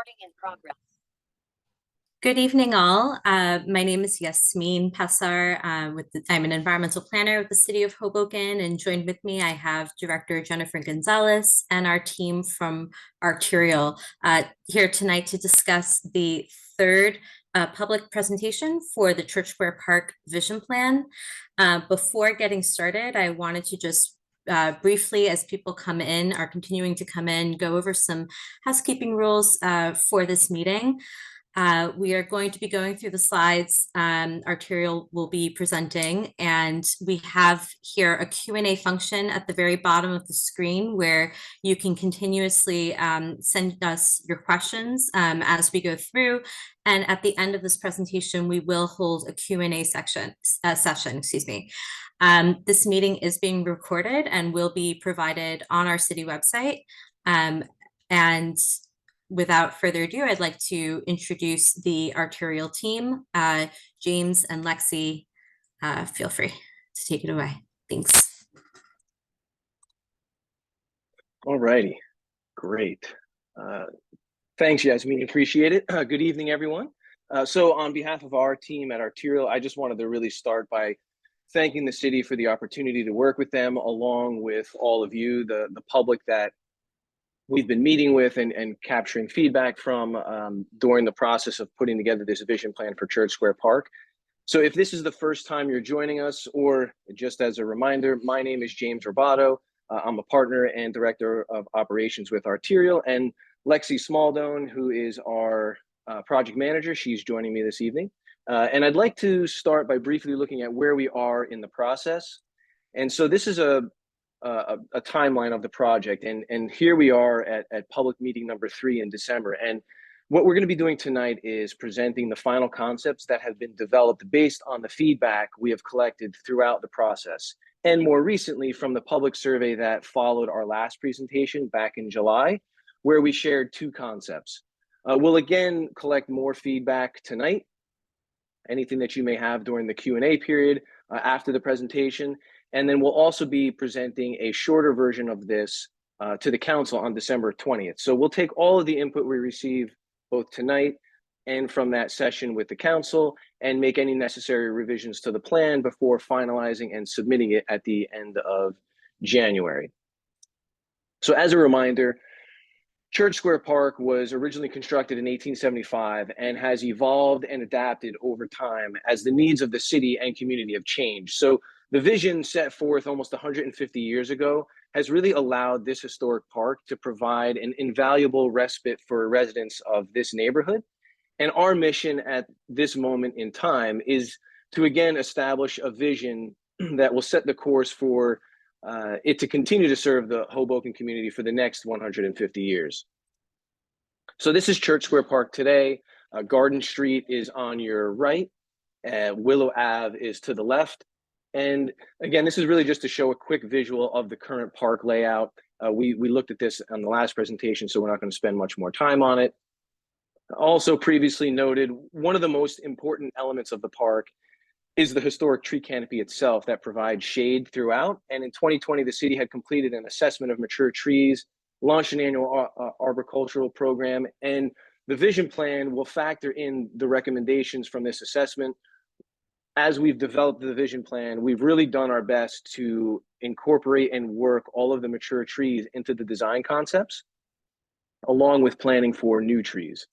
Recording in progress. Good evening, all. My name is Yasmin Passar. I'm an environmental planner with the City of Hoboken, and joined with me, I have Director Jennifer Gonzalez and our team from Arterial here tonight to discuss the third public presentation for the Church Square Park Vision Plan. Before getting started, I wanted to just briefly, as people are continuing to come in, go over some housekeeping rules for this meeting. We are going to be going through the slides Arterial will be presenting, and we have here a Q&A function at the very bottom of the screen where you can continuously send us your questions as we go through. And at the end of this presentation, we will hold a Q&A session. This meeting is being recorded and will be provided on our city website. And without further ado, I'd like to introduce the Arterial team. James and Lexi, feel free to take it away. Thanks. All righty, great. Thanks, Yasmin, appreciate it. Good evening, everyone. So on behalf of our team at Arterial, I just wanted to really start by thanking the city for the opportunity to work with them, along with all of you, the public that we've been meeting with and capturing feedback from during the process of putting together this vision plan for Church Square Park. So if this is the first time you're joining us, or just as a reminder, my name is James Robato. I'm a partner and director of operations with Arterial, and Lexi Smaldone, who is our project manager, she's joining me this evening. And I'd like to start by briefly looking at where we are in the process. And so this is a timeline of the project, and here we are at public meeting number 3 in December. And what we're going to be doing tonight is presenting the final concepts that have been developed based on the feedback we have collected throughout the process, and more recently from the public survey that followed our last presentation back in July, where we shared 2 concepts. We'll again collect more feedback tonight, anything that you may have during the Q&A period after the presentation. And then we'll also be presenting a shorter version of this to the council on December 20th. So we'll take all of the input we receive both tonight and from that session with the council and make any necessary revisions to the plan before finalizing and submitting it at the end of January. So as a reminder, Church Square Park was originally constructed in 1875 and has evolved and adapted over time as the needs of the city and community have changed. So the vision set forth almost 150 years ago has really allowed this historic park to provide an invaluable respite for residents of this neighborhood. And our mission at this moment in time is to again establish a vision that will set the course for it to continue to serve the Hoboken community for the next 150 years. So this is Church Square Park today. Garden Street is on your right, Willow Ave is to the left. And again, this is really just to show a quick visual of the current park layout. We looked at this on the last presentation, so we're not going to spend much more time on it. Also previously noted, one of the most important elements of the park is the historic tree canopy itself that provides shade throughout. And in 2020, the city had completed an assessment of mature trees, launched an annual arboricultural program, and the vision plan will factor in the recommendations from this assessment. As we've developed the vision plan, we've really done our best to incorporate and work all of the mature trees into the design concepts, along with planning for new trees.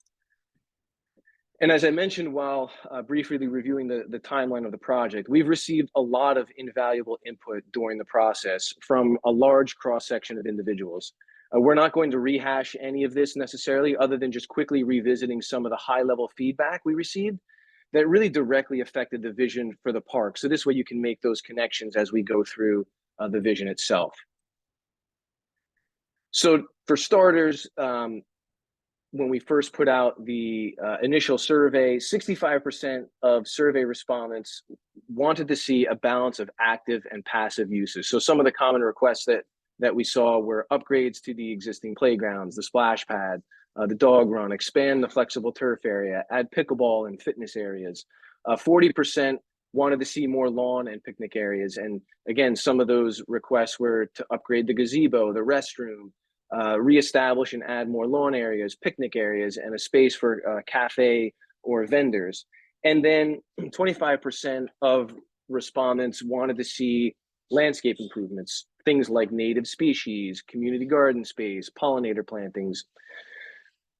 And as I mentioned while briefly reviewing the timeline of the project, we've received a lot of invaluable input during the process from a large cross-section of individuals. We're not going to rehash any of this necessarily, other than just quickly revisiting some of the high-level feedback we received that really directly affected the vision for the park. So this way you can make those connections as we go through the vision itself. So for starters, when we first put out the initial survey, 65% of survey respondents wanted to see a balance of active and passive uses. So some of the common requests that we saw were upgrades to the existing playgrounds, the splash pad, the dog run, expand the flexible turf area, add pickleball and fitness areas. 40% wanted to see more lawn and picnic areas. And again, some of those requests were to upgrade the gazebo, the restroom, reestablish and add more lawn areas, picnic areas, and a space for a cafe or vendors. And then 25% of respondents wanted to see landscape improvements, things like native species, community garden space, pollinator plantings.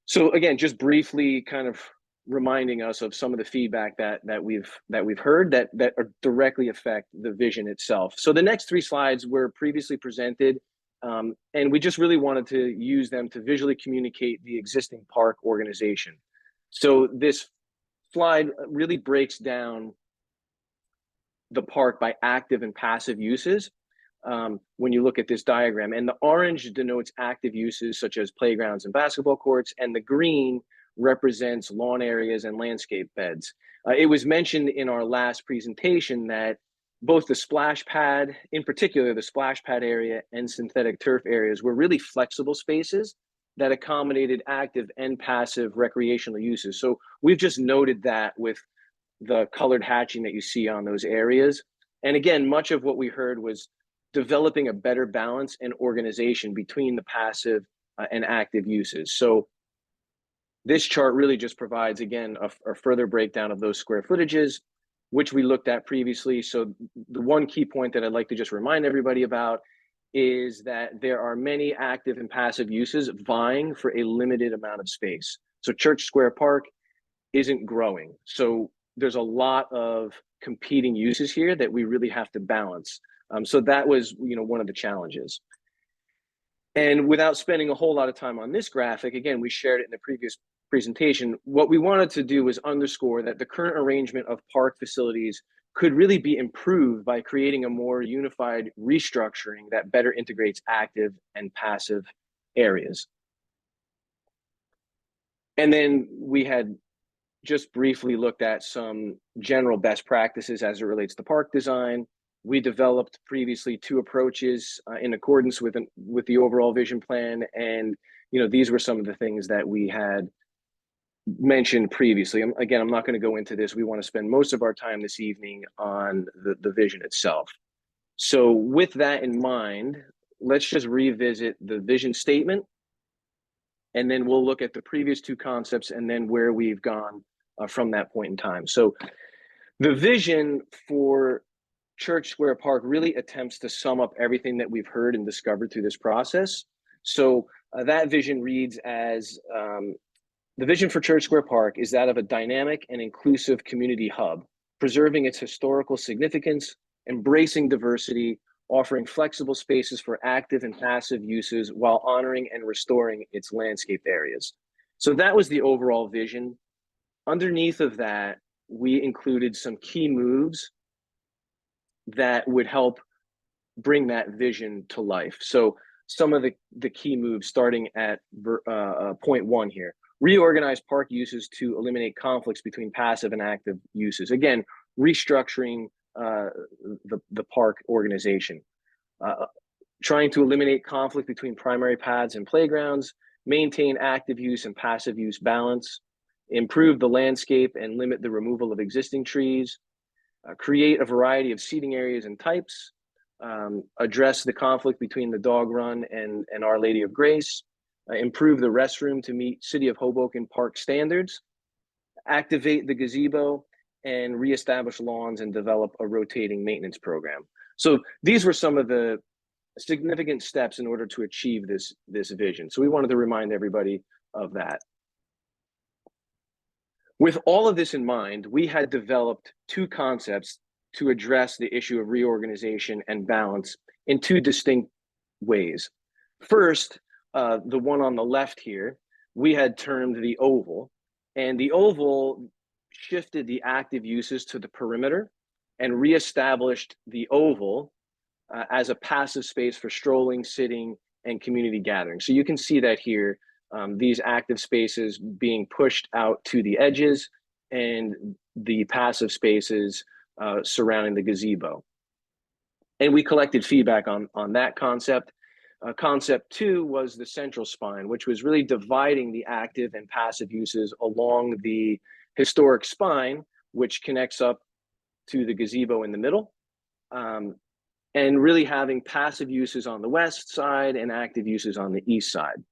So again, just briefly kind of reminding us of some of the feedback that we've heard that directly affect the vision itself. So the next three slides were previously presented, and we just really wanted to use them to visually communicate the existing park organization. So this slide really breaks down the park by active and passive uses. When you look at this diagram, and the orange denotes active uses such as playgrounds and basketball courts, and the green represents lawn areas and landscape beds. It was mentioned in our last presentation that both the splash pad, in particular the splash pad area and synthetic turf areas, were really flexible spaces that accommodated active and passive recreational uses. So we've just noted that with the colored hatching that you see on those areas. And again, much of what we heard was developing a better balance and organization between the passive and active uses. So this chart really just provides, again, a further breakdown of those square footages, which we looked at previously. So the one key point that I'd like to just remind everybody about is that there are many active and passive uses vying for a limited amount of space. So Church Square Park isn't growing. So there's a lot of competing uses here that we really have to balance. So that was, one of the challenges. And without spending a whole lot of time on this graphic, again, we shared it in the previous presentation. What we wanted to do was underscore that the current arrangement of park facilities could really be improved by creating a more unified restructuring that better integrates active and passive areas. And then we had just briefly looked at some general best practices as it relates to park design. We developed previously two approaches in accordance with the overall vision plan. And, these were some of the things that we had mentioned previously. Again, I'm not going to go into this. We want to spend most of our time this evening on the vision itself. So with that in mind, let's just revisit the vision statement, and then we'll look at the previous two concepts and then where we've gone from that point in time. So the vision for Church Square Park really attempts to sum up everything that we've heard and discovered through this process. So that vision reads as, the vision for Church Square Park is that of a dynamic and inclusive community hub, preserving its historical significance, embracing diversity, offering flexible spaces for active and passive uses while honoring and restoring its landscape areas. So that was the overall vision. Underneath of that, we included some key moves that would help bring that vision to life. So some of the key moves, starting at point one here: reorganize park uses to eliminate conflicts between passive and active uses. Again, restructuring the park organization, trying to eliminate conflict between primary paths and playgrounds, maintain active use and passive use balance, improve the landscape and limit the removal of existing trees, create a variety of seating areas and types, address the conflict between the dog run and Our Lady of Grace, improve the restroom to meet City of Hoboken park standards, activate the gazebo, and reestablish lawns and develop a rotating maintenance program. So these were some of the significant steps in order to achieve this vision. So we wanted to remind everybody of that. With all of this in mind, we had developed two concepts to address the issue of reorganization and balance in two distinct ways. First, the one on the left here, we had termed the oval, and the oval shifted the active uses to the perimeter and reestablished the oval as a passive space for strolling, sitting, and community gathering. So you can see that here, these active spaces being pushed out to the edges and the passive spaces surrounding the gazebo. And we collected feedback on that concept. Concept two was the central spine, which was really dividing the active and passive uses along the historic spine, which connects up to the gazebo in the middle. and really having passive uses on the west side and active uses on the east side.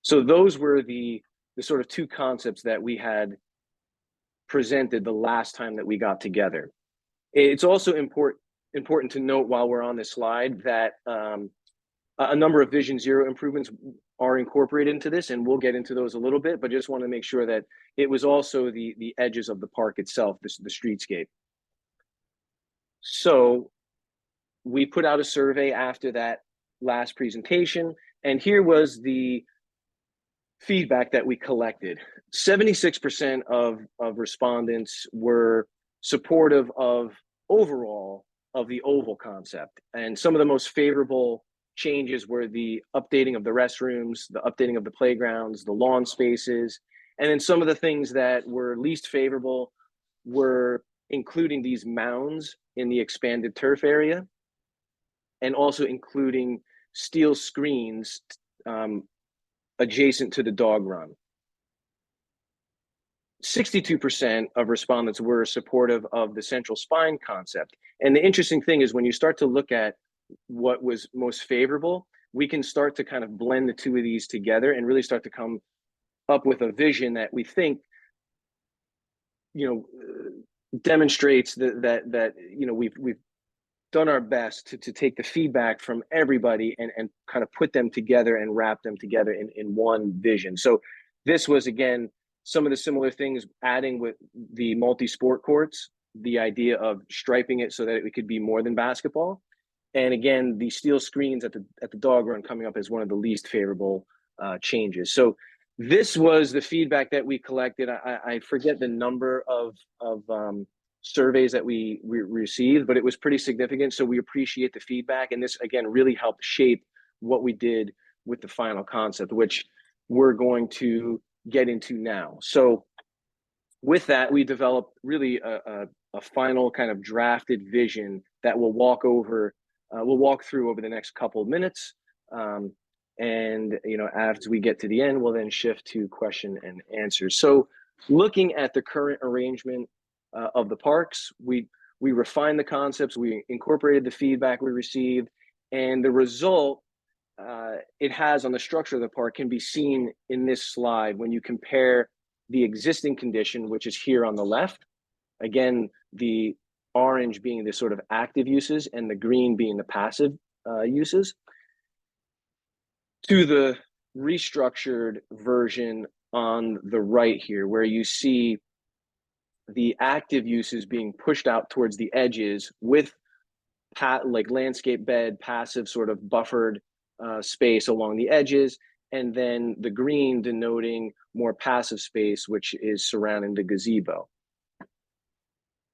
So those were the sort of two concepts that we had presented the last time that we got together. It's also important to note while we're on this slide that a number of Vision Zero improvements are incorporated into this, and we'll get into those a little bit, but just want to make sure that it was also the edges of the park itself, the streetscape. So we put out a survey after that last presentation, and here was the feedback that we collected. 76% of respondents were supportive of overall of the oval concept, and some of the most favorable changes were the updating of the restrooms, the updating of the playgrounds, the lawn spaces, and then some of the things that were least favorable were including these mounds in the expanded turf area, and also including steel screens adjacent to the dog run. 62% of respondents were supportive of the central spine concept. And the interesting thing is when you start to look at what was most favorable, we can start to kind of blend the two of these together and really start to come up with a vision that we think, demonstrates that we've done our best to take the feedback from everybody and kind of put them together and wrap them together in one vision. So this was, again, some of the similar things, adding with the multi-sport courts, the idea of striping it so that it could be more than basketball. And again, the steel screens at the dog run coming up as one of the least favorable changes. So this was the feedback that we collected. I forget the number of surveys that we received, but it was pretty significant. So we appreciate the feedback. And this, again, really helped shape what we did with the final concept, which we're going to get into now. So with that, we developed really a final kind of drafted vision that we'll walk through over the next couple of minutes. And as we get to the end, we'll then shift to question and answers. So looking at the current arrangement of the parks, we refined the concepts, we incorporated the feedback we received, and the result it has on the structure of the park can be seen in this slide when you compare the existing condition, which is here on the left, again, the orange being the sort of active uses and the green being the passive uses, to the restructured version on the right here, where you see the active uses being pushed out towards the edges with like landscape bed, passive sort of buffered space along the edges, and then the green denoting more passive space, which is surrounding the gazebo.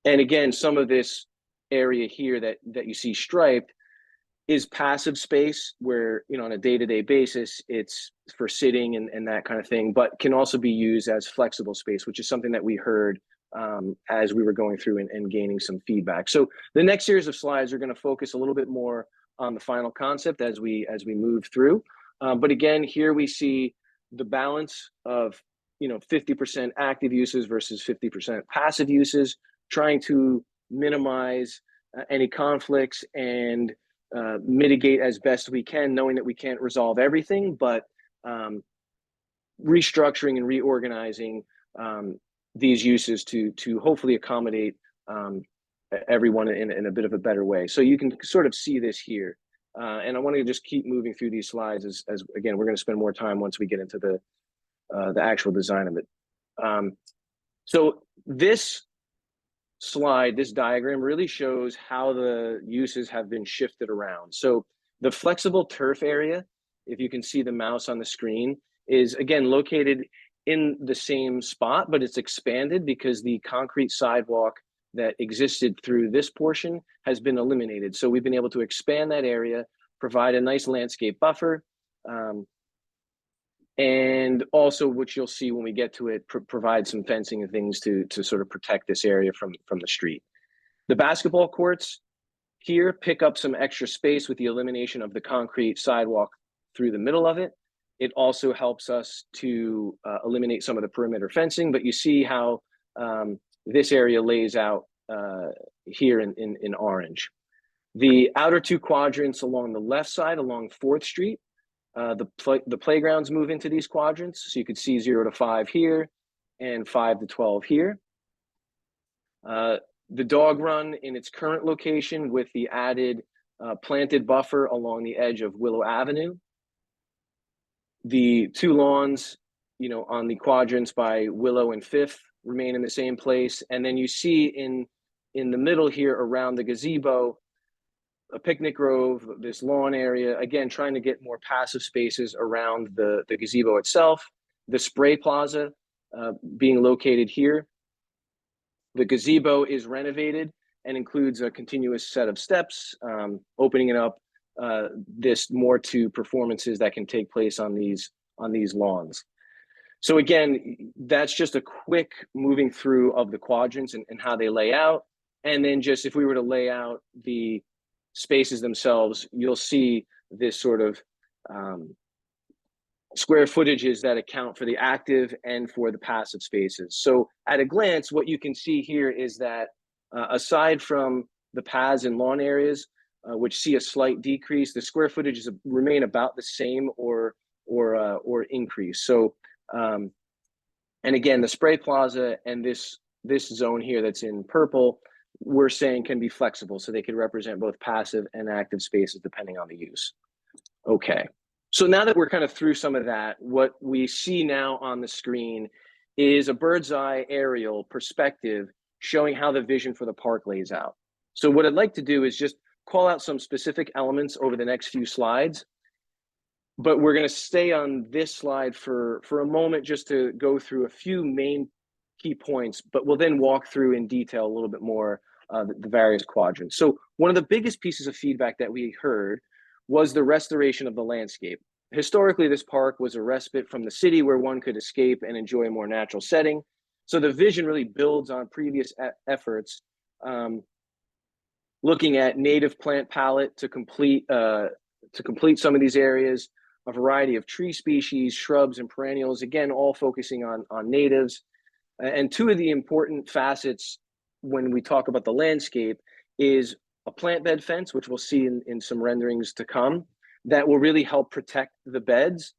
And again, some of this area here that you see striped is passive space where, on a day-to-day basis, it's for sitting and that kind of thing, but can also be used as flexible space, which is something that we heard as we were going through and gaining some feedback. So the next series of slides are going to focus a little bit more on the final concept as we move through. But again, here we see the balance of 50% active uses versus 50% passive uses, trying to minimize any conflicts and mitigate as best we can, knowing that we can't resolve everything, but restructuring and reorganizing these uses to hopefully accommodate everyone in a bit of a better way. So you can sort of see this here. And I want to just keep moving through these slides as again, we're going to spend more time once we get into the actual design of it. So this slide, this diagram really shows how the uses have been shifted around. So the flexible turf area, if you can see the mouse on the screen, is again located in the same spot, but it's expanded because the concrete sidewalk that existed through this portion has been eliminated. So we've been able to expand that area, provide a nice landscape buffer, and also, which you'll see when we get to it, provide some fencing and things to sort of protect this area from the street. The basketball courts here pick up some extra space with the elimination of the concrete sidewalk through the middle of it. It also helps us to eliminate some of the perimeter fencing, but you see how this area lays out here in orange. The outer two quadrants along the left side, along 4th Street, the playgrounds move into these quadrants. So you could see 0 to 5 here and 5 to 12 here. The dog run in its current location with the added planted buffer along the edge of Willow Avenue. The 2 lawns, on the quadrants by Willow and 5th remain in the same place. And then you see in the middle here around the gazebo, a picnic grove, this lawn area, again, trying to get more passive spaces around the gazebo itself. The spray plaza being located here. The gazebo is renovated and includes a continuous set of steps, opening it up this more to performances that can take place on these lawns. So again, that's just a quick moving through of the quadrants and how they lay out. And then just if we were to lay out the spaces themselves, you'll see this sort of square footages that account for the active and for the passive spaces. So at a glance, what you can see here is that aside from the paths and lawn areas, which see a slight decrease, the square footages remain about the same or increase. So, and again, the spray plaza and this zone here that's in purple, we're saying can be flexible, so they could represent both passive and active spaces depending on the use. Okay, so now that we're kind of through some of that, what we see now on the screen is a bird's eye aerial perspective showing how the vision for the park lays out. So what I'd like to do is just call out some specific elements over the next few slides, but we're going to stay on this slide for a moment just to go through a few main key points, but we'll then walk through in detail a little bit more the various quadrants. So one of the biggest pieces of feedback that we heard was the restoration of the landscape. Historically, this park was a respite from the city where one could escape and enjoy a more natural setting. So the vision really builds on previous efforts, looking at native plant palette to complete some of these areas, a variety of tree species, shrubs, and perennials, again, all focusing on natives. And 2 of the important facets when we talk about the landscape is a plant bed fence, which we'll see in some renderings to come, that will really help protect the beds,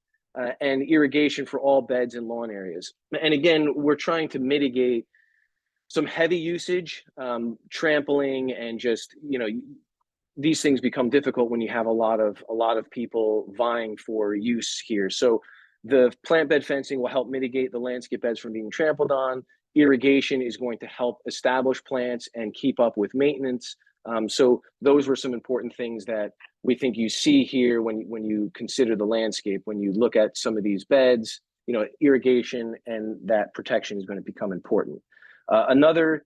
and irrigation for all beds and lawn areas. And again, we're trying to mitigate some heavy usage, trampling, and just, these things become difficult when you have a lot of people vying for use here. So the plant bed fencing will help mitigate the landscape beds from being trampled on. Irrigation is going to help establish plants and keep up with maintenance. So those were some important things that we think you see here when you consider the landscape, when you look at some of these beds, irrigation and that protection is going to become important. Another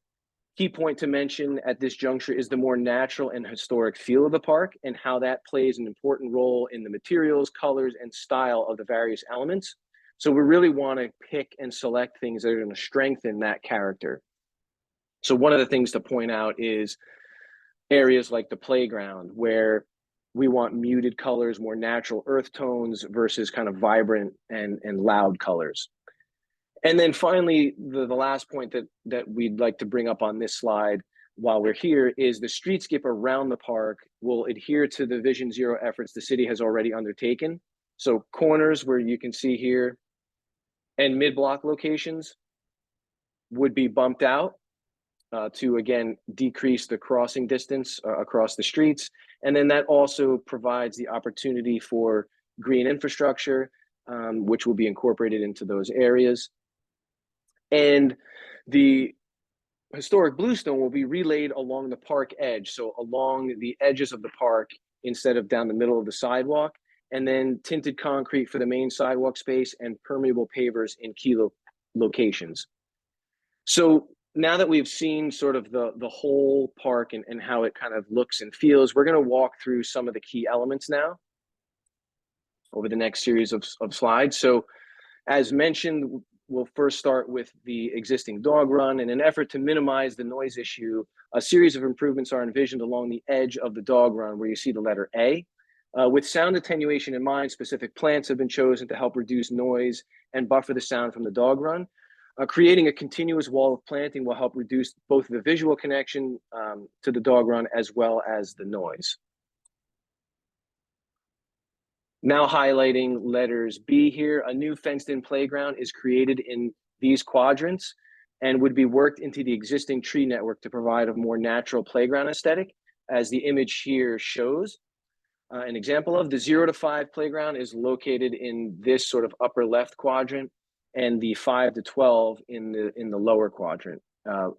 key point to mention at this juncture is the more natural and historic feel of the park and how that plays an important role in the materials, colors, and style of the various elements. So we really want to pick and select things that are going to strengthen that character. So one of the things to point out is areas like the playground, where we want muted colors, more natural earth tones versus kind of vibrant and loud colors. And then finally, the last point that we'd like to bring up on this slide while we're here is the streetscape around the park will adhere to the Vision Zero efforts the city has already undertaken. So corners where you can see here and mid-block locations would be bumped out to, again, decrease the crossing distance across the streets. And then that also provides the opportunity for green infrastructure, which will be incorporated into those areas. And the historic bluestone will be relayed along the park edge, so along the edges of the park instead of down the middle of the sidewalk, and then tinted concrete for the main sidewalk space and permeable pavers in key locations. So now that we've seen sort of the whole park and how it kind of looks and feels, we're going to walk through some of the key elements now over the next series of slides. So as mentioned, we'll first start with the existing dog run. In an effort to minimize the noise issue, a series of improvements are envisioned along the edge of the dog run where you see the letter A. With sound attenuation in mind, specific plants have been chosen to help reduce noise and buffer the sound from the dog run. Creating a continuous wall of planting will help reduce both the visual connection to the dog run as well as the noise. Now highlighting letters B here, a new fenced-in playground is created in these quadrants and would be worked into the existing tree network to provide a more natural playground aesthetic, as the image here shows. An example of the 0 to 5 playground is located in this sort of upper left quadrant, and the 5 to 12 in the lower quadrant,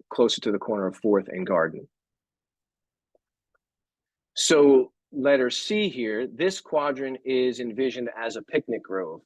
closer to the corner of 4th and Garden. So letter C here, this quadrant is envisioned as a picnic grove,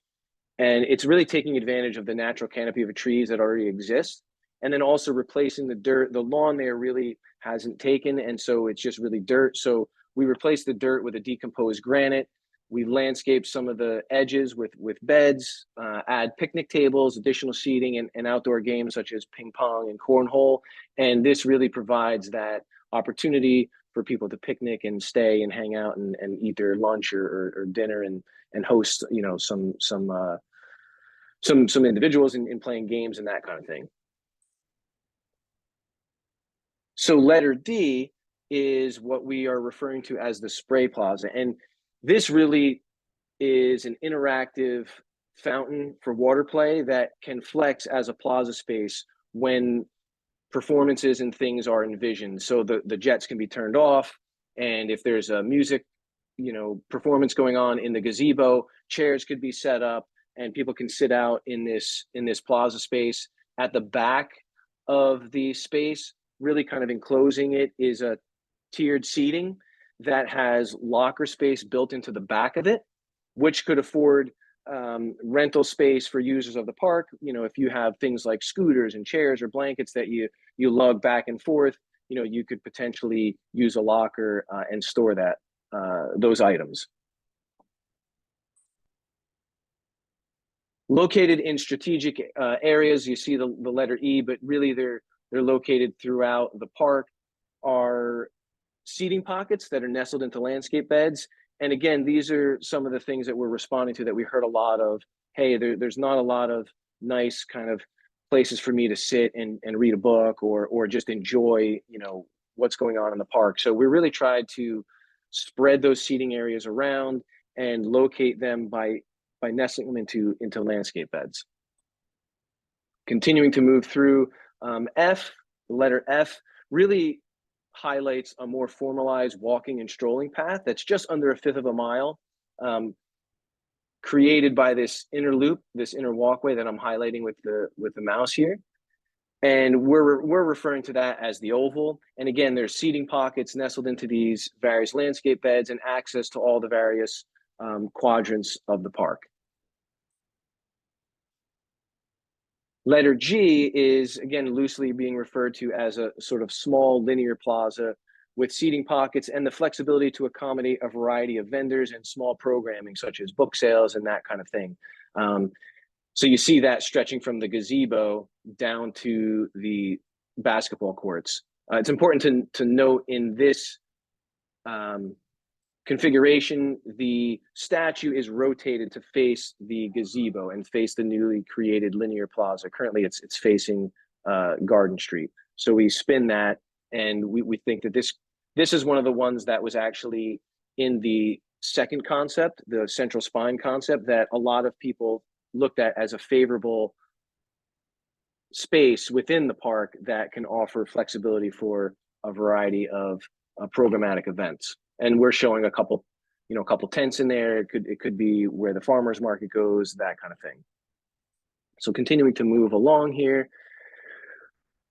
and it's really taking advantage of the natural canopy of trees that already exist, and then also replacing the dirt. The lawn there really hasn't taken, and so it's just really dirt. So we replaced the dirt with a decomposed granite. We landscaped some of the edges with beds, add picnic tables, additional seating, and outdoor games such as ping pong and cornhole. And this really provides that opportunity for people to picnic and stay and hang out and eat their lunch or dinner and host, you know, some individuals in playing games and that kind of thing. So letter D is what we are referring to as the spray plaza. And this really is an interactive fountain for water play that can flex as a plaza space when performances and things are envisioned. So the jets can be turned off, and if there's a music, you know, performance going on in the gazebo, chairs could be set up and people can sit out in this plaza space. At the back of the space, really kind of enclosing it, is a tiered seating that has locker space built into the back of it, which could afford rental space for users of the park. You know, if you have things like scooters and chairs or blankets that you lug back and forth, you know, you could potentially use a locker and store that those items. Located in strategic areas, you see the letter E, but really they're located throughout the park, are seating pockets that are nestled into landscape beds. And again, these are some of the things that we're responding to that we heard a lot of. Hey, there's not a lot of nice kind of places for me to sit and read a book or just enjoy, you know, what's going on in the park. So we really tried to spread those seating areas around and locate them by nestling them into landscape beds. Continuing to move through, F, the letter F, really highlights a more formalized walking and strolling path that's just under 1/5 of a mile, created by this inner loop, this inner walkway that I'm highlighting with the mouse here. And we're referring to that as the oval. And again, there's seating pockets nestled into these various landscape beds and access to all the various quadrants of the park. Letter G is, again, loosely being referred to as a sort of small linear plaza with seating pockets and the flexibility to accommodate a variety of vendors and small programming, such as book sales and that kind of thing. So you see that stretching from the gazebo down to the basketball courts. It's important to note in this configuration, the statue is rotated to face the gazebo and face the newly created linear plaza. Currently, it's facing Garden Street. So we spin that, and we think that this is one of the ones that was actually in the second concept, the central spine concept, that a lot of people looked at as a favorable space within the park that can offer flexibility for a variety of programmatic events. And we're showing a couple tents in there. It could be where the farmers market goes, that kind of thing. So continuing to move along here,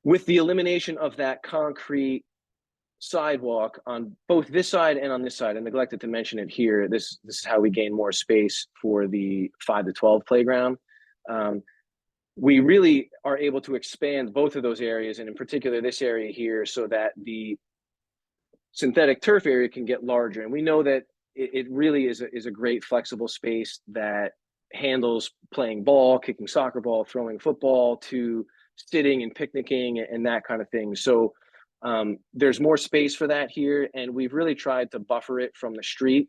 with the elimination of that concrete sidewalk on both this side and on this side, I neglected to mention it here. This is how we gain more space for the 5 to 12 playground. We really are able to expand both of those areas, and in particular this area here, so that the synthetic turf area can get larger. And we know that it really is a great flexible space that handles playing ball, kicking soccer ball, throwing football, to sitting and picnicking and that kind of thing. So there's more space for that here, and we've really tried to buffer it from the street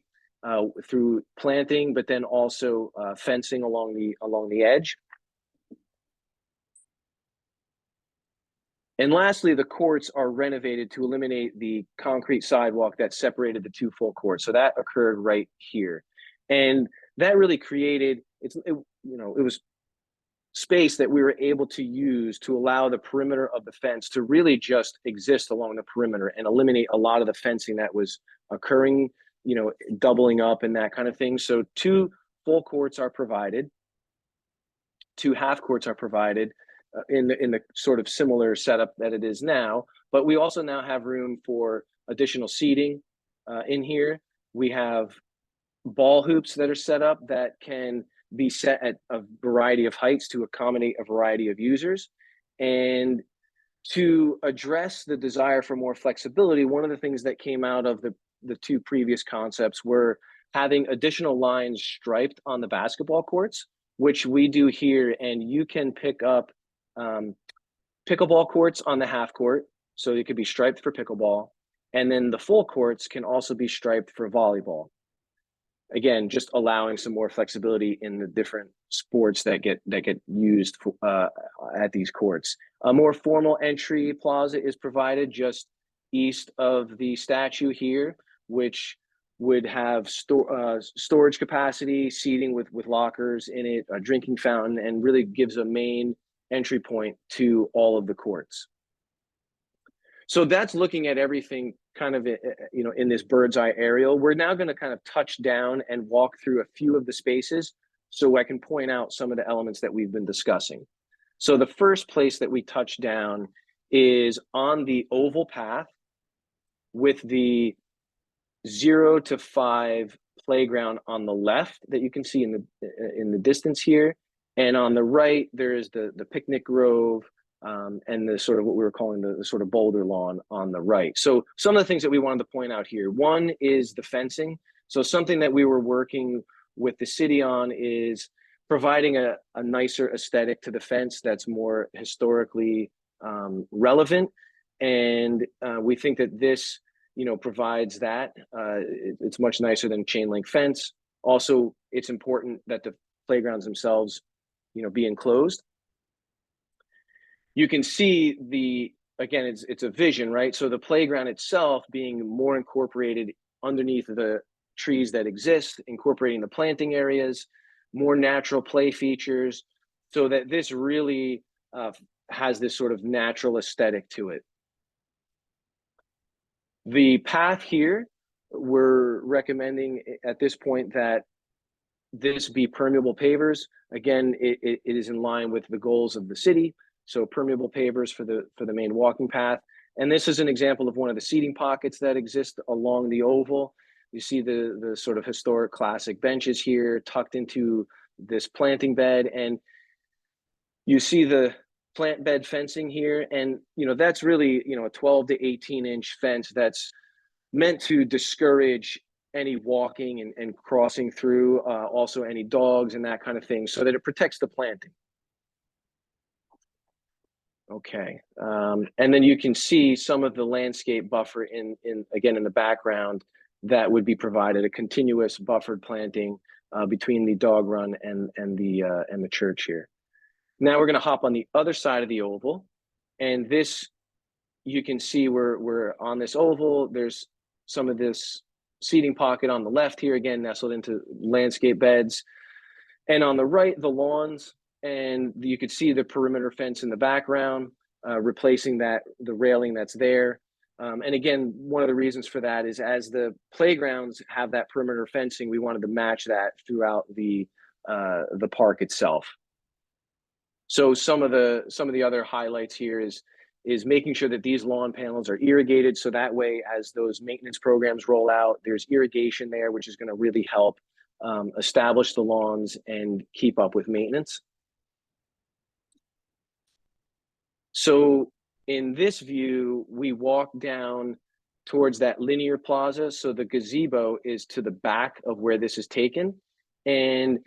through planting, but then also fencing along the edge. And lastly, the courts are renovated to eliminate the concrete sidewalk that separated the two full courts. So that occurred right here. And that really created, it was space that we were able to use to allow the perimeter of the fence to really just exist along the perimeter and eliminate a lot of the fencing that was occurring, doubling up and that kind of thing. So 2 full courts are provided, 2 half courts are provided in the sort of similar setup that it is now, but we also now have room for additional seating in here. We have ball hoops that are set up that can be set at a variety of heights to accommodate a variety of users. And to address the desire for more flexibility, one of the things that came out of the 2 previous concepts were having additional lines striped on the basketball courts, which we do here. And you can pick up pickleball courts on the half court, so it could be striped for pickleball. And then the full courts can also be striped for volleyball. Again, just allowing some more flexibility in the different sports that get used at these courts. A more formal entry plaza is provided just east of the statue here, which would have storage capacity, seating with lockers in it, a drinking fountain, and really gives a main entry point to all of the courts. So that's looking at everything kind of, in this bird's eye aerial. We're now going to kind of touch down and walk through a few of the spaces so I can point out some of the elements that we've been discussing. So the first place that we touch down is on the oval path with the 0 to 5 playground on the left that you can see in the distance here. And on the right, there is the picnic grove, and the sort of what we were calling the sort of boulder lawn on the right. So some of the things that we wanted to point out here, one is the fencing. So something that we were working with the city on is providing a nicer aesthetic to the fence that's more historically relevant. And we think that this, provides that. It's much nicer than chain link fence. Also, it's important that the playgrounds themselves, be enclosed. You can see again, it's a vision, right? So the playground itself being more incorporated underneath the trees that exist, incorporating the planting areas, more natural play features, so that this really has this sort of natural aesthetic to it. The path here, we're recommending at this point that this be permeable pavers. Again, it is in line with the goals of the city. So permeable pavers for the main walking path. And this is an example of one of the seating pockets that exist along the oval. You see the sort of historic classic benches here tucked into this planting bed. And you see the plant bed fencing here. And, that's really, a 12 to 18 inch fence that's meant to discourage any walking and crossing through, also any dogs and that kind of thing, so that it protects the planting. Okay, and then you can see some of the landscape buffer in the background that would be provided, a continuous buffered planting between the dog run and the church here. Now we're going to hop on the other side of the oval, and this, you can see we're on this oval. There's some of this seating pocket on the left here, again nestled into landscape beds, and on the right the lawns. And you could see the perimeter fence in the background, replacing the railing that's there. And again, one of the reasons for that is as the playgrounds have that perimeter fencing, we wanted to match that throughout the park itself. So some of the other highlights here is making sure that these lawn panels are irrigated, so that way as those maintenance programs roll out, there's irrigation there, which is going to really help establish the lawns and keep up with maintenance. So in this view, we walk down towards that linear plaza. So the gazebo is to the back of where this is taken. And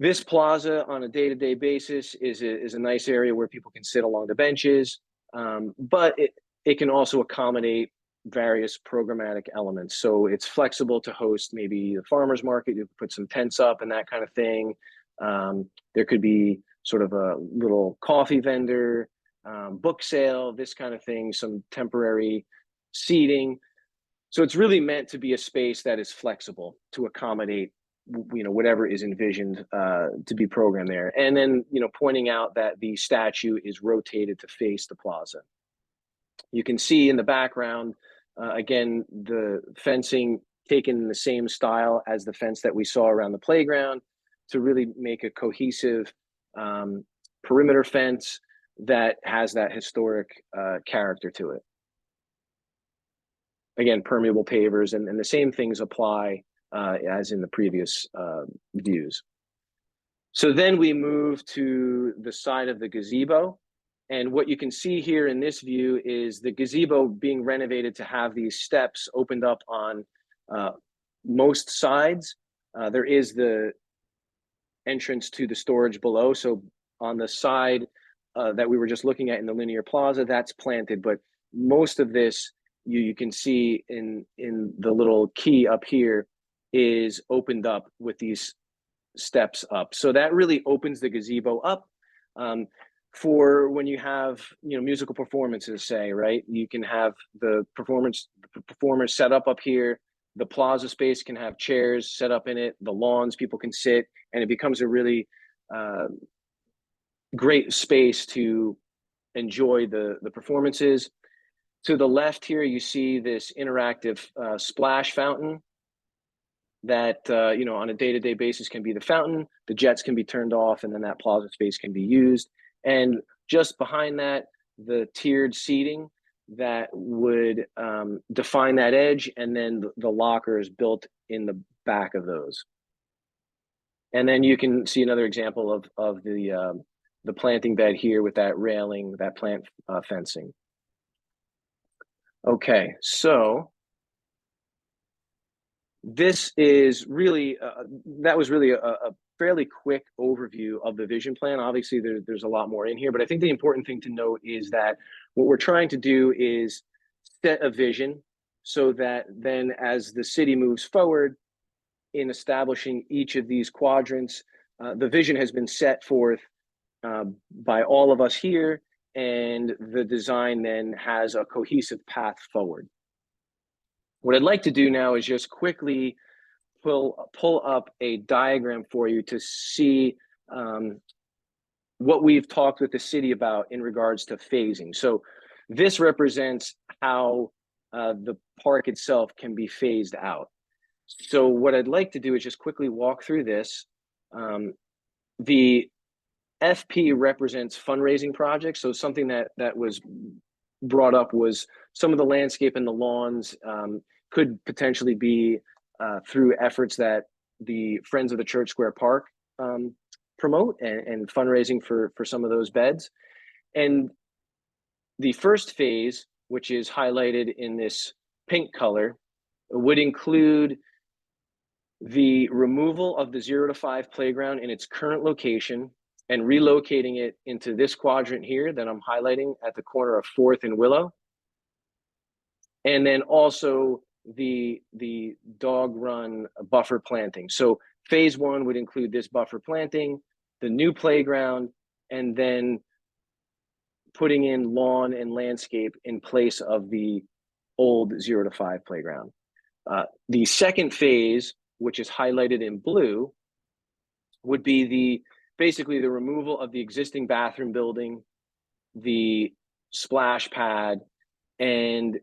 this plaza on a day-to-day basis is a nice area where people can sit along the benches, but it can also accommodate various programmatic elements. So it's flexible to host maybe a farmer's market, you put some tents up and that kind of thing. There could be sort of a little coffee vendor, book sale, this kind of thing, some temporary seating. So it's really meant to be a space that is flexible to accommodate, whatever is envisioned to be programmed there. And then, pointing out that the statue is rotated to face the plaza. You can see in the background, again, the fencing taken in the same style as the fence that we saw around the playground to really make a cohesive perimeter fence that has that historic character to it. Again, permeable pavers, and the same things apply as in the previous views. So then we move to the side of the gazebo. And what you can see here in this view is the gazebo being renovated to have these steps opened up on most sides. There is the entrance to the storage below. So on the side that we were just looking at in the linear plaza, that's planted. But most of this, you can see in the little key up here, is opened up with these steps up. So that really opens the gazebo up. For when you have musical performances, say, right, you can have the performers set up here. The plaza space can have chairs set up in it, the lawns people can sit, and it becomes a really great space to enjoy the performances. To the left here, you see this interactive splash fountain that on a day-to-day basis can be the fountain. The jets can be turned off, and then that plaza space can be used. And just behind that, the tiered seating that would define that edge, and then the lockers built in the back of those. And then you can see another example of the planting bed here with that railing, that plant fencing. Okay, so this is really, that was really a fairly quick overview of the vision plan. Obviously, there's a lot more in here, but I think the important thing to note is that what we're trying to do is set a vision so that then as the city moves forward in establishing each of these quadrants, the vision has been set forth by all of us here, and the design then has a cohesive path forward. What I'd like to do now is just quickly pull up a diagram for you to see what we've talked with the city about in regards to phasing. So this represents how the park itself can be phased out. So what I'd like to do is just quickly walk through this. The FP represents fundraising projects. So something that was brought up was some of the landscape and the lawns could potentially be through efforts that the Friends of the Church Square Park promote and fundraising for some of those beds. And the first phase, which is highlighted in this pink color, would include the removal of the 0 to 5 playground in its current location and relocating it into this quadrant here that I'm highlighting at the corner of 4th and Willow. And then also the dog run buffer planting. So phase 1 would include this buffer planting, the new playground, and then putting in lawn and landscape in place of the old 0 to 5 playground. The second phase, which is highlighted in blue, would be basically the removal of the existing bathroom building, the splash pad, and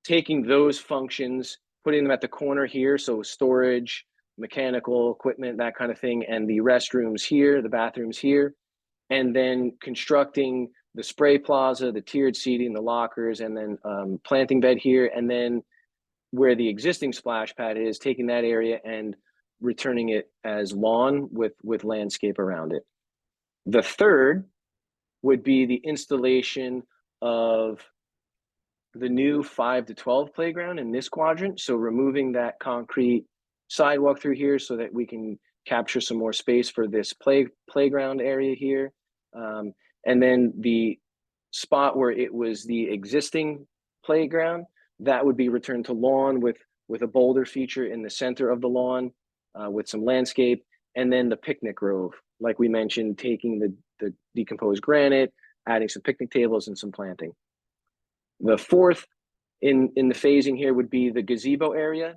taking those functions, putting them at the corner here, so storage, mechanical equipment, that kind of thing, and the restrooms here, the bathrooms here, and then constructing the spray plaza, the tiered seating, the lockers, and then planting bed here, and then where the existing splash pad is, taking that area and returning it as lawn with landscape around it. The third would be the installation of the new 5 to 12 playground in this quadrant. So removing that concrete sidewalk through here so that we can capture some more space for this playground area here. And then the spot where it was the existing playground, that would be returned to lawn with a boulder feature in the center of the lawn with some landscape. And then the picnic grove, like we mentioned, taking the decomposed granite, adding some picnic tables and some planting. The fourth in the phasing here would be the gazebo area.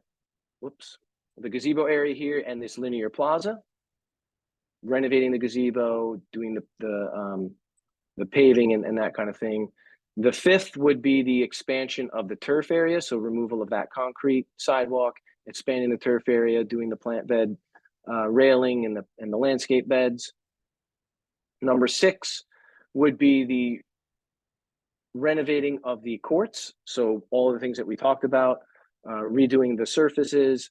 Whoops. The gazebo area here and this linear plaza. Renovating the gazebo, doing the paving and that kind of thing. The fifth would be the expansion of the turf area, so removal of that concrete sidewalk, expanding the turf area, doing the plant bed railing and the landscape beds. Number 6 would be the renovating of the courts, so all the things that we talked about, redoing the surfaces,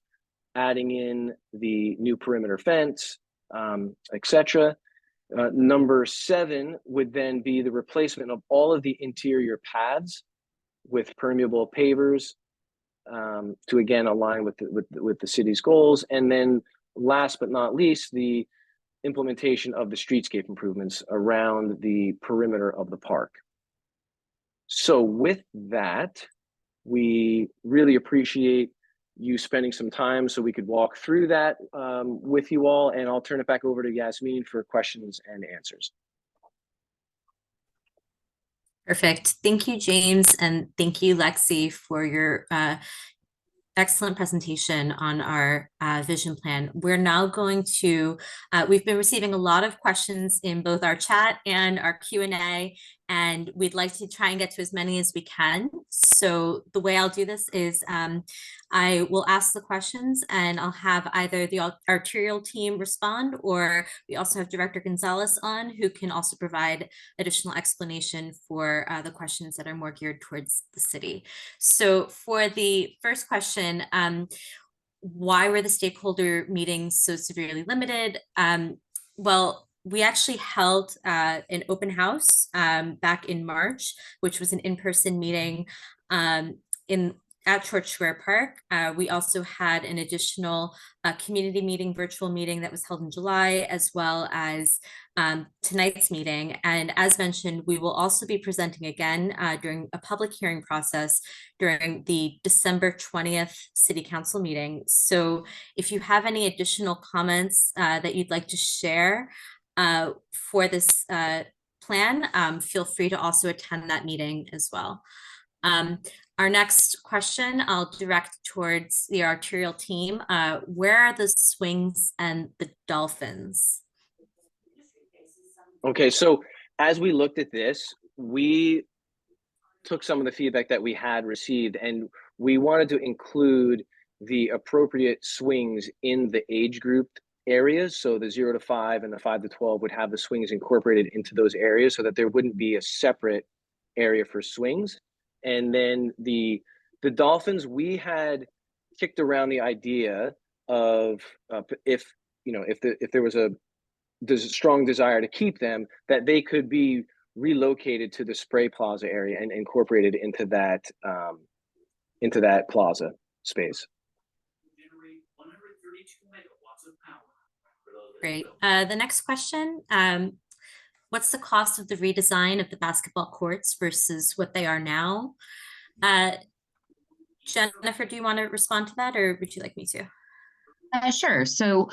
adding in the new perimeter fence, etc. Number 7 would then be the replacement of all of the interior paths with permeable pavers to again align with the city's goals. And then last but not least, the implementation of the streetscape improvements around the perimeter of the park. So with that, we really appreciate you spending some time so we could walk through that with you all, and I'll turn it back over to Yasmin for questions and answers. Perfect. Thank you, James, and thank you, Lexi, for your excellent presentation on our vision plan. We're now going to, we've been receiving a lot of questions in both our chat and our Q&A, and we'd like to try and get to as many as we can. So the way I'll do this is I will ask the questions and I'll have either the arterial team respond, or we also have Director Gonzalez on, who can also provide additional explanation for the questions that are more geared towards the city. So for the first question, why were the stakeholder meetings so severely limited? Well, we actually held an open house back in March, which was an in-person meeting at Church Square Park. We also had an additional community meeting, virtual meeting that was held in July, as well as tonight's meeting. And as mentioned, we will also be presenting again during a public hearing process during the December 20th City Council meeting. So if you have any additional comments that you'd like to share for this plan, feel free to also attend that meeting as well. Our next question I'll direct towards the arterial team. Where are the swings and the dolphins? Okay, so as we looked at this, we took some of the feedback that we had received, and we wanted to include the appropriate swings in the age group areas. So the 0 to 5 and the 5 to 12 would have the swings incorporated into those areas so that there wouldn't be a separate area for swings. And then the dolphins, we had kicked around the idea of if there was a strong desire to keep them, that they could be relocated to the Spray Plaza area and incorporated into that plaza space. Great. The next question, what's the cost of the redesign of the basketball courts versus what they are now? Jennifer, do you want to respond to that, or would you like me to? Sure. So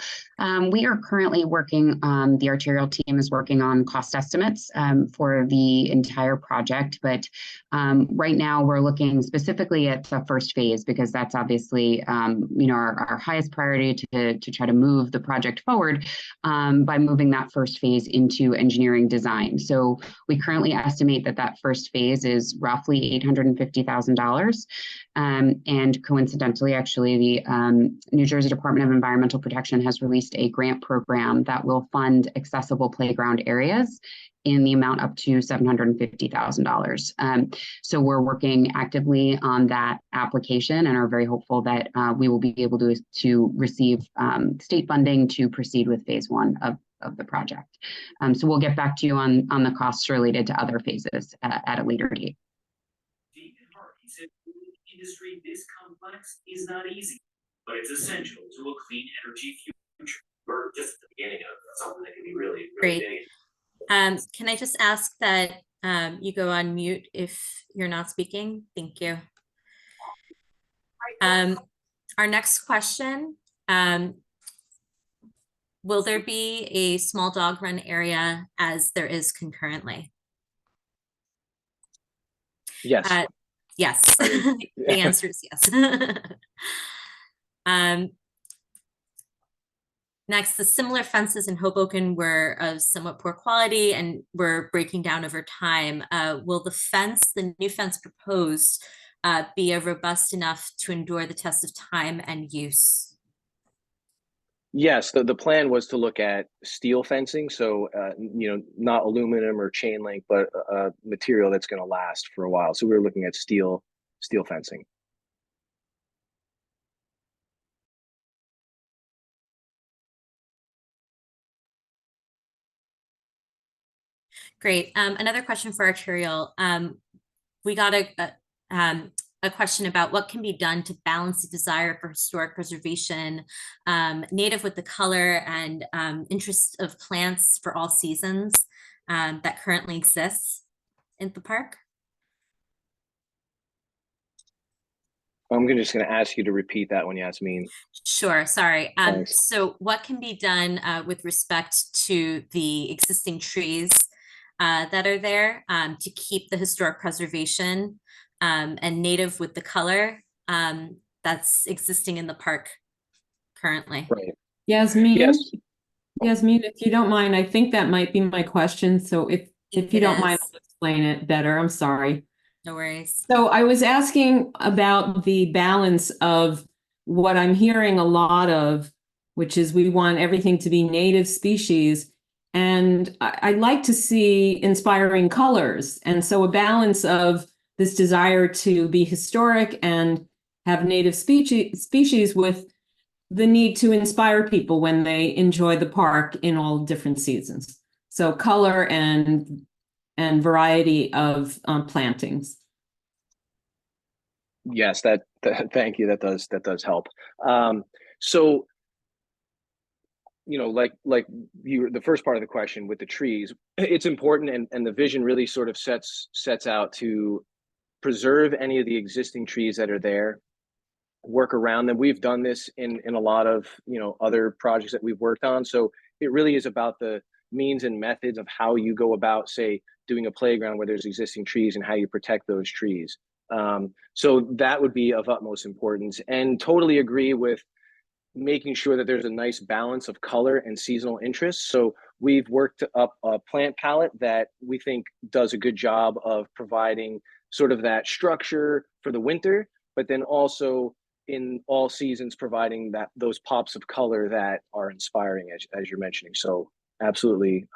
we are currently working on, the arterial team is working on cost estimates for the entire project. But right now we're looking specifically at the first phase, because that's obviously, our highest priority to try to move the project forward by moving that first phase into engineering design. So we currently estimate that first phase is roughly $850,000. And coincidentally, actually, the New Jersey Department of Environmental Protection has released a grant program that will fund accessible playground areas in the amount up to $750,000. So we're working actively on that application and are very hopeful that we will be able to receive state funding to proceed with phase 1 of the project. So we'll get back to you on the costs related to other phases at a later date. Industry this complex is not easy, but it's essential to a clean energy future. We're just at the beginning of something that can be really great. Big. Can I just ask that you go on mute if you're not speaking? Thank you. Our next question, will there be a small dog run area as there is concurrently? Yes. Yes, I mean, the answer is yes. Next, the similar fences in Hoboken were of somewhat poor quality and were breaking down over time. Will the new fence proposed, be robust enough to endure the test of time and use? Yes, the plan was to look at steel fencing, so not aluminum or chain link, but material that's going to last for a while. So we were looking at steel fencing. Great. Another question for Arterial. We got a question about what can be done to balance the desire for historic preservation, native with the color and interest of plants for all seasons that currently exists in the park. I'm just going to ask you to repeat that one, Yasmin. Sure, sorry. Thanks. So what can be done with respect to the existing trees that are there to keep the historic preservation and native with the color that's existing in the park currently? Right. Yasmin, Yes. Yasmin, if you don't mind, I think that might be my question. So if you don't mind, I'll explain it better. I'm sorry. No worries. So I was asking about the balance of what I'm hearing a lot of, which is we want everything to be native species. And I'd like to see inspiring colors. And so a balance of this desire to be historic and have native species with the need to inspire people when they enjoy the park in all different seasons. So color and variety of plantings. Yes, thank you. That does help. So, like the first part of the question with the trees, it's important, and the vision really sort of sets out to preserve any of the existing trees that are there, work around them. We've done this in a lot of other projects that we've worked on. So it really is about the means and methods of how you go about, say, doing a playground where there's existing trees and how you protect those trees. So that would be of utmost importance, and totally agree with making sure that there's a nice balance of color and seasonal interests. So we've worked up a plant palette that we think does a good job of providing sort of that structure for the winter, but then also in all seasons providing those pops of color that are inspiring, as you're mentioning. So absolutely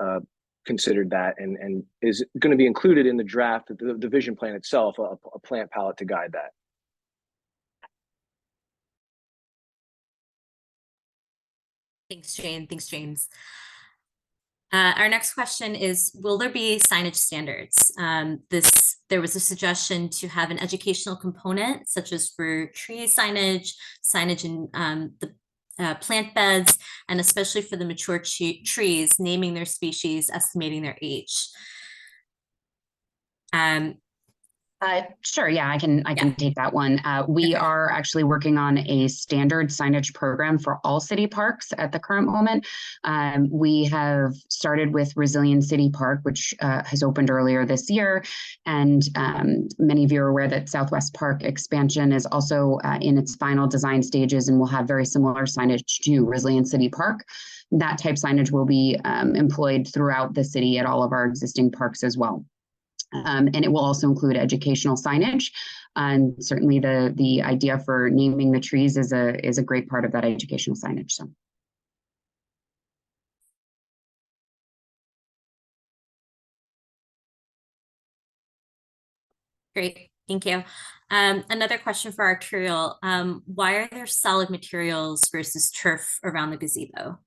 considered that, and is going to be included in the draft, the vision plan itself, a plant palette to guide that. Thanks, Jane. Thanks, James. Our next question is, will there be signage standards? There was a suggestion to have an educational component, such as for tree signage in the plant beds, and especially for the mature trees, naming their species, estimating their age. Sure. Yeah, I can take that one. We are actually working on a standard signage program for all city parks at the current moment. We have started with Resilient City Park, which has opened earlier this year. And many of you are aware that Southwest Park expansion is also in its final design stages and will have very similar signage to Resilient City Park. That type signage will be employed throughout the city at all of our existing parks as well. And it will also include educational signage. And certainly the idea for naming the trees is a great part of that educational signage. So. Great, thank you. Another question for Arterial. Why are there solid materials versus turf around the gazebo?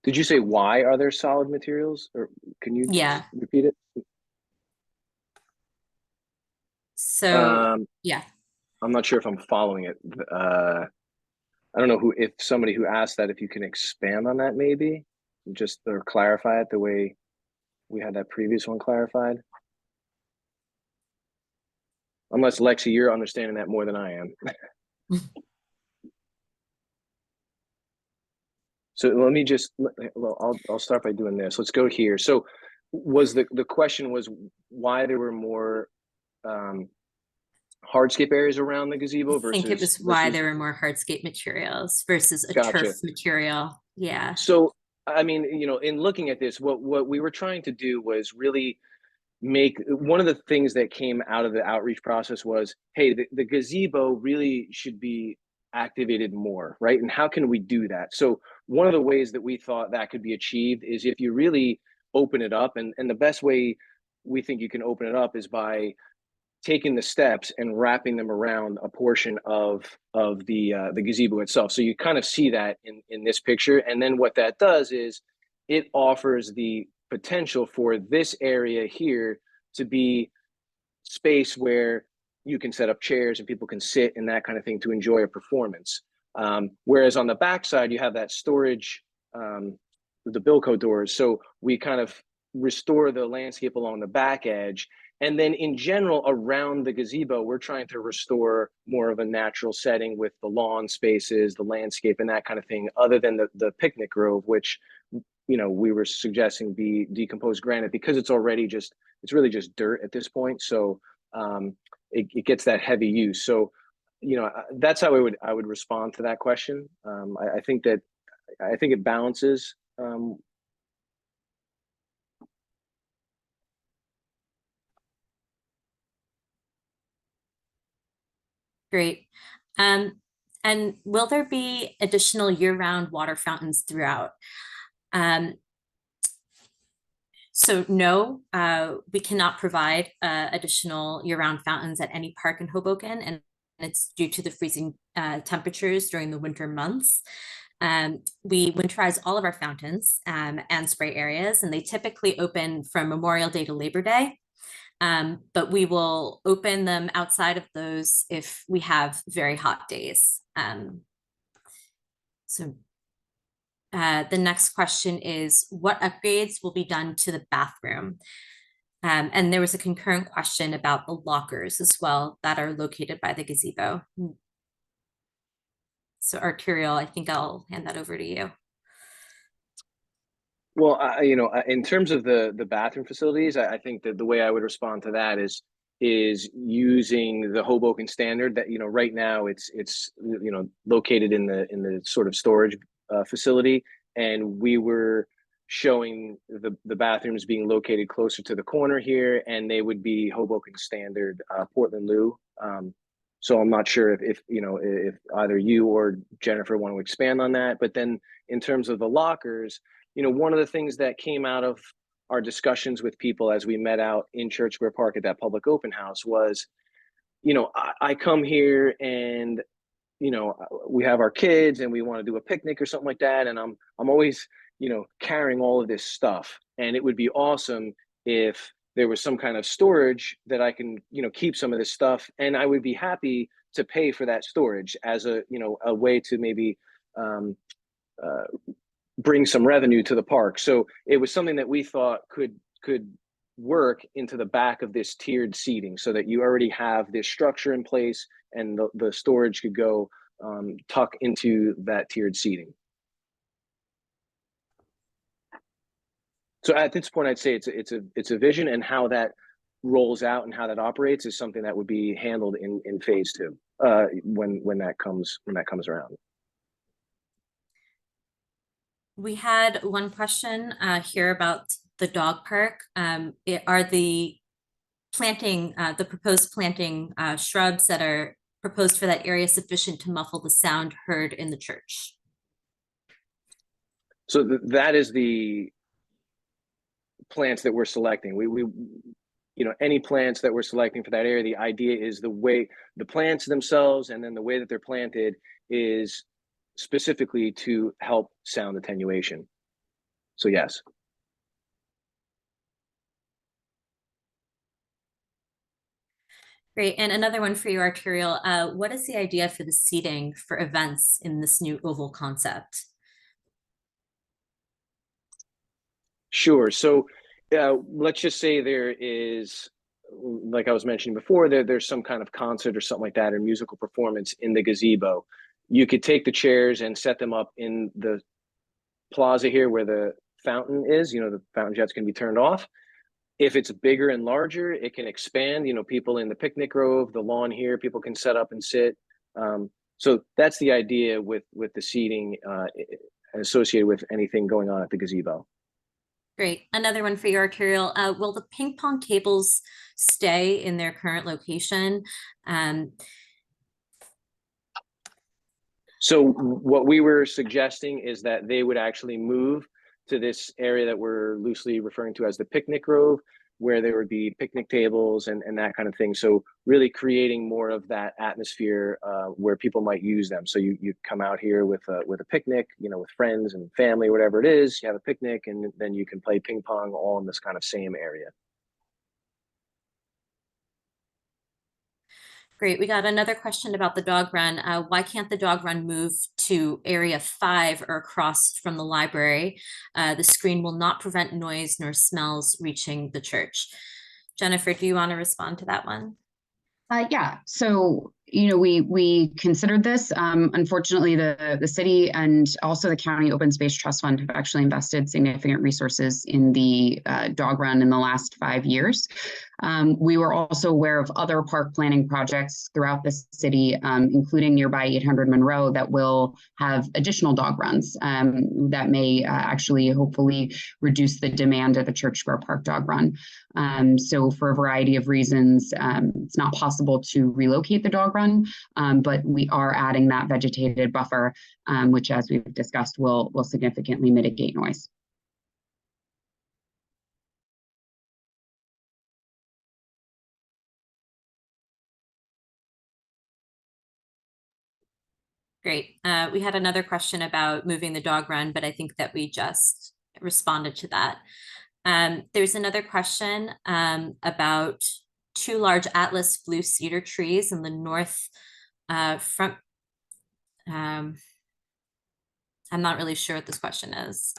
Did you say why are there solid materials, or can you repeat it? So yeah, I'm not sure if I'm following it. I don't know if somebody who asked that, if you can expand on that, maybe just or clarify it the way we had that previous one clarified. Unless Lexi, you're understanding that more than I am. So let me just, well, I'll start by doing this. Let's go here. So Was the question was why there were more hardscape areas around the gazebo I think it was why there were more hardscape materials versus a Gotcha. turf material. Yeah. So, I mean, you know, in looking at this, what we were trying to do was really make one of the things that came out of the outreach process was, hey, the gazebo really should be activated more, right? And how can we do that? So one of the ways that we thought that could be achieved is if you really open it up, and the best way we think you can open it up is by taking the steps and wrapping them around a portion of the gazebo itself. So you kind of see that in this picture. And then what that does is it offers the potential for this area here to be space where you can set up chairs and people can sit and that kind of thing to enjoy a performance. Whereas on the backside, you have that storage, the Bilco doors. So we kind of restore the landscape along the back edge. And then in general, around the gazebo, we're trying to restore more of a natural setting with the lawn spaces, the landscape and that kind of thing, other than the picnic grove, which, you know, we were suggesting be decomposed granite because it's already just, it's really just dirt at this point. So it gets that heavy use. So, you know, that's how I would respond to that question. I think it balances. Great. And will there be additional year-round water fountains throughout? So no, we cannot provide additional year-round fountains at any park in Hoboken, and it's due to the freezing temperatures during the winter months. We winterize all of our fountains and spray areas, and they typically open from Memorial Day to Labor Day. But we will open them outside of those if we have very hot days. The next question is, what upgrades will be done to the bathroom? And there was a concurrent question about the lockers as well that are located by the gazebo. So Arturial, I think I'll hand that over to you. Well, you know, in terms of the bathroom facilities, I think that the way I would respond to that is using the Hoboken standard that, you know, right now it's you know, located in the sort of storage facility, and we were showing the bathrooms being located closer to the corner here, and they would be Hoboken standard Portland Loo. So I'm not sure if you know, if either you or Jennifer want to expand on that. But then in terms of the lockers, you know, one of the things that came out of our discussions with people as we met out in Church Square Park at that public open house was, you know, I come here and, you know, we have our kids and we want to do a picnic or something like that. And I'm always, you know, carrying all of this stuff. And it would be awesome if there was some kind of storage that I can, you know, keep some of this stuff. And I would be happy to pay for that storage as a, you know, a way to maybe bring some revenue to the park. So it was something that we thought could work into the back of this tiered seating, so that you already have this structure in place and the storage could go tuck into that tiered seating. So at this point, I'd say it's a vision, and how that rolls out and how that operates is something that would be handled in phase 2 when that comes around. We had one question here about the dog park. Are the proposed planting shrubs that are proposed for that area sufficient to muffle the sound heard in the church? So that is the plants that we're selecting. We you know, any plants that we're selecting for that area, the idea is the way the plants themselves and then the way that they're planted is specifically to help sound attenuation. So yes. Great. And another one for you, Arturial. What is the idea for the seating for events in this new oval concept? Sure. So let's just say there is, like I was mentioning before, there's some kind of concert or something like that, or musical performance in the gazebo. You could take the chairs and set them up in the plaza here where the fountain is. The fountain jets can be turned off. If it's bigger and larger, it can expand. People in the picnic grove, the lawn here, people can set up and sit. So that's the idea with the seating associated with anything going on at the gazebo. Great. Another one for you, Arterial. Will the ping pong tables stay in their current location? So what we were suggesting is that they would actually move to this area that we're loosely referring to as the picnic grove, where there would be picnic tables and that kind of thing. So really creating more of that atmosphere where people might use them. So you come out here with a picnic, with friends and family, whatever it is, you have a picnic, and then you can play ping pong all in this kind of same area. Great. We got another question about the dog run. Why can't the dog run move to area 5 or across from the library? The screen will not prevent noise nor smells reaching the church. Jennifer, do you want to respond to that one? Yeah. So, we considered this. Unfortunately, the city and also the County Open Space Trust Fund have actually invested significant resources in the dog run in the last 5 years. We were also aware of other park planning projects throughout the city, including nearby 800 Monroe, that will have additional dog runs that may actually hopefully reduce the demand of the Church Square Park dog run. So for a variety of reasons, it's not possible to relocate the dog run, but we are adding that vegetated buffer, which, as we've discussed, will significantly mitigate noise. Great. We had another question about moving the dog run, but I think that we just responded to that. There's another question about 2 large Atlas blue cedar trees in the north front. I'm not really sure what this question is.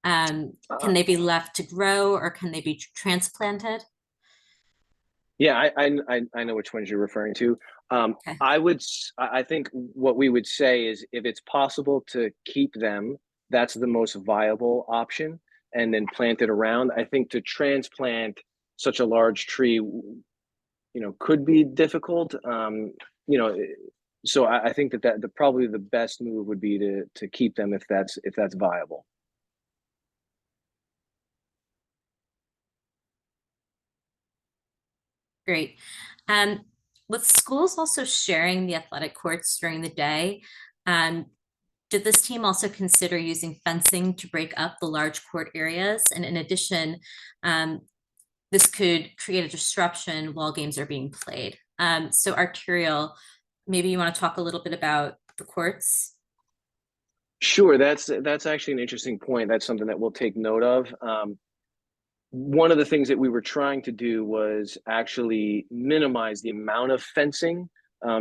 Can they be left to grow, or can they be transplanted? Yeah, I know which ones you're referring to. Okay. I think what we would say is, if it's possible to keep them, that's the most viable option, and then plant it around. I think to transplant such a large tree, could be difficult. So I think that probably the best move would be to keep them if that's viable. Great. With schools also sharing the athletic courts during the day, did this team also consider using fencing to break up the large court areas? And in addition, this could create a disruption while games are being played. So Arterial, maybe you want to talk a little bit about the courts? Sure, that's actually an interesting point. That's something that we'll take note of. One of the things that we were trying to do was actually minimize the amount of fencing,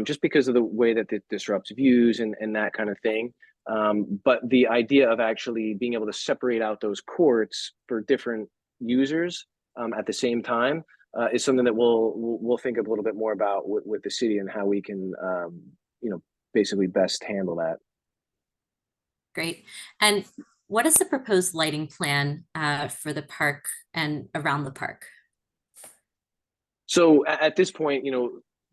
just because of the way that it disrupts views and that kind of thing. But the idea of actually being able to separate out those courts for different users at the same time is something that we'll think a little bit more about with the city, and how we can basically best handle that. Great. And what is the proposed lighting plan for the park and around the park? So at this point,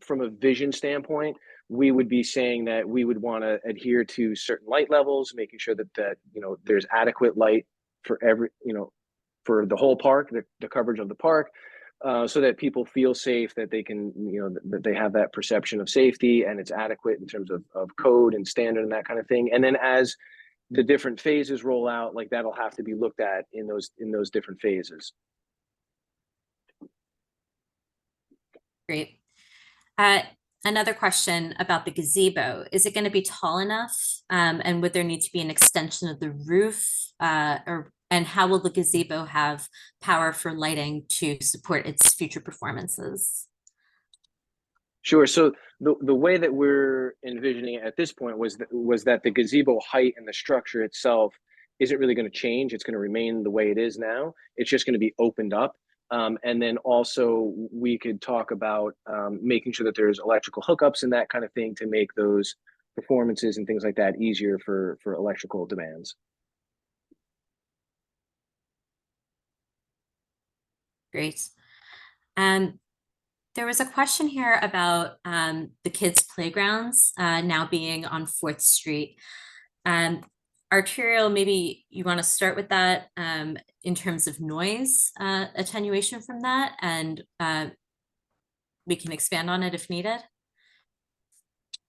from a vision standpoint, we would be saying that we would want to adhere to certain light levels, making sure that there's adequate light for for the whole park, the coverage of the park, so that people feel safe, that they can, that they have that perception of safety, and it's adequate in terms of code and standard and that kind of thing. And then as the different phases roll out, like, that'll have to be looked at in those different phases. Great. Another question about the gazebo. Is it going to be tall enough? And would there need to be an extension of the roof? And how will the gazebo have power for lighting to support its future performances? Sure. So the way that we're envisioning it at this point was that the gazebo height and the structure itself isn't really going to change. It's going to remain the way it is now. It's just going to be opened up. And then also we could talk about making sure that there's electrical hookups and that kind of thing to make those performances and things like that easier for electrical demands. Great. There was a question here about the kids' playgrounds now being on 4th Street. Arterial, maybe you want to start with that in terms of noise attenuation from that, and we can expand on it if needed.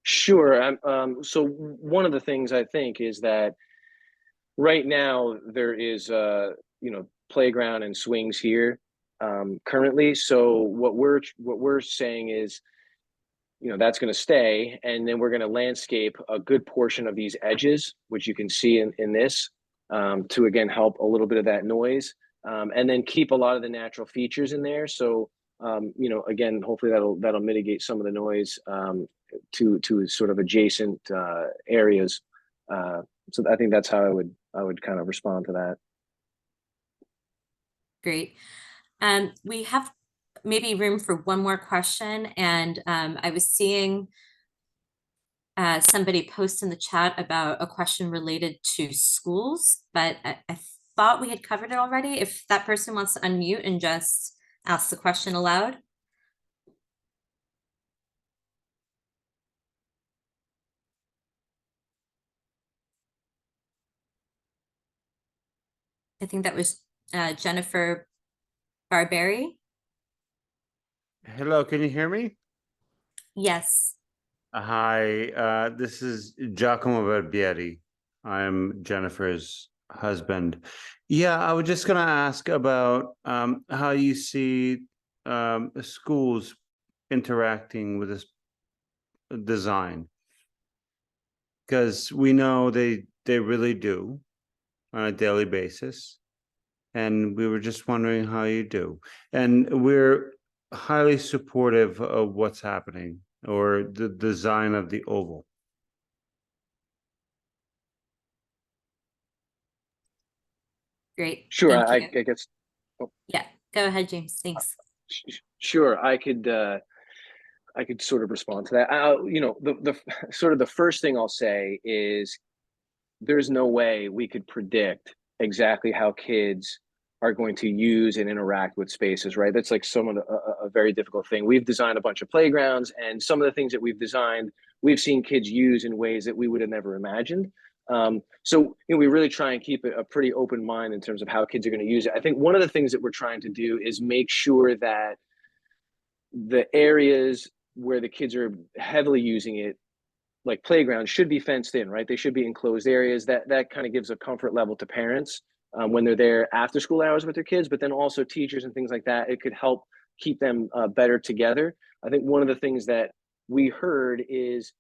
Sure. So one of the things I think is that right now there is playground and swings here currently. So what we're saying is, that's going to stay, and then we're going to landscape a good portion of these edges, which you can see in this, to again help a little bit of that noise, and then keep a lot of the natural features in there. So again, hopefully that'll mitigate some of the noise to sort of adjacent areas. So I think that's how I would kind of respond to that. Great. We have maybe room for one more question, and I was seeing somebody post in the chat about a question related to schools, but I thought we had covered it already. If that person wants to unmute and just ask the question aloud. I think that was Jennifer Barberi. Hello, can you hear me? Yes. Hi, this is Giacomo Barbieri. I'm Jennifer's husband. Yeah, I was just going to ask about how you see schools interacting with this design, because we know they really do on a daily basis, and we were just wondering how you do. And we're highly supportive of what's happening, or the design of the oval. Great. Sure. Thank you. I guess. Yeah, go ahead, James. Thanks. Sure. I could sort of respond to that. The sort of the first thing I'll say is there's no way we could predict exactly how kids are going to use and interact with spaces, right? That's like a very difficult thing. We've designed a bunch of playgrounds, and some of the things that we've designed, we've seen kids use in ways that we would have never imagined. So we really try and keep a pretty open mind in terms of how kids are going to use it. I think one of the things that we're trying to do is make sure that the areas where the kids are heavily using it, like playgrounds, should be fenced in, right? They should be enclosed areas. That kind of gives a comfort level to parents when they're there after school hours with their kids, but then also teachers and things like that. It could help keep them better together. I think one of the things that we heard is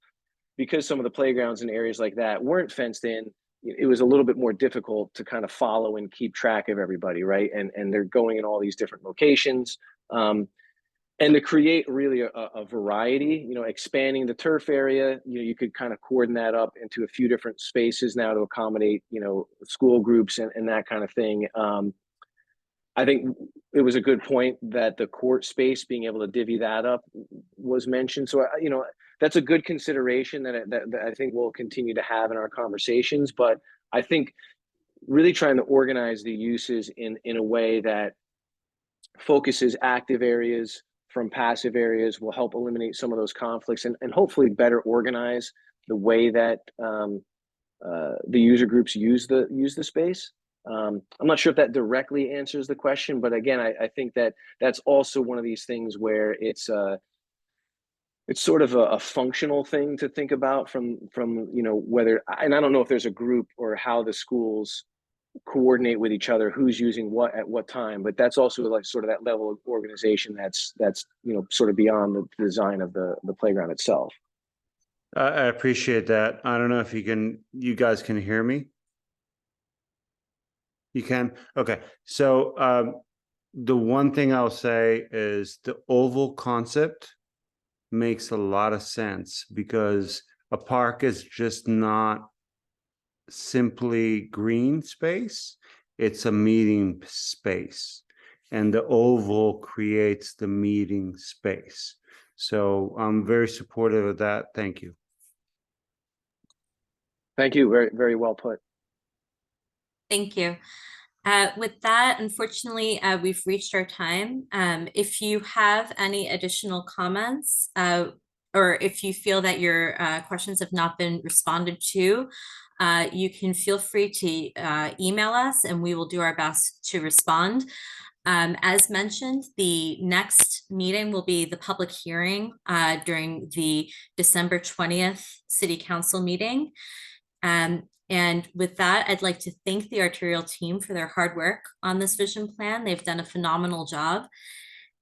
because some of the playgrounds and areas like that weren't fenced in, it was a little bit more difficult to kind of follow and keep track of everybody, right? And they're going in all these different locations. And to create really a variety, expanding the turf area, you could kind of cordon that up into a few different spaces now to accommodate, school groups and that kind of thing. I think it was a good point that the court space, being able to divvy that up, was mentioned. So, that's a good consideration that I think we'll continue to have in our conversations. But I think really trying to organize the uses in a way that focuses active areas from passive areas will help eliminate some of those conflicts and hopefully better organize the way that the user groups use the space. I'm not sure if that directly answers the question, but again, I think that's also one of these things where it's sort of a functional thing to think about from whether, and I don't know if there's a group or how the schools coordinate with each other, who's using what at what time, but that's also like sort of that level of organization that's sort of beyond the design of the playground itself. I appreciate that. I don't know if you guys can hear me. You can? Okay. So the one thing I'll say is the oval concept makes a lot of sense, because a park is just not simply green space, it's a meeting space, and the oval creates the meeting space. So I'm very supportive of that. Thank you. Thank you. Very, very well put. Thank you. With that, unfortunately, we've reached our time. If you have any additional comments, or if you feel that your questions have not been responded to, you can feel free to email us and we will do our best to respond. As mentioned, the next meeting will be the public hearing during the December 20th City Council meeting. And with that, I'd like to thank the Arterial team for their hard work on this vision plan. They've done a phenomenal job.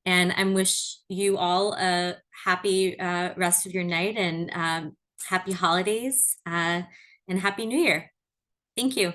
And I wish you all a happy rest of your night and happy holidays and Happy New Year. Thank you.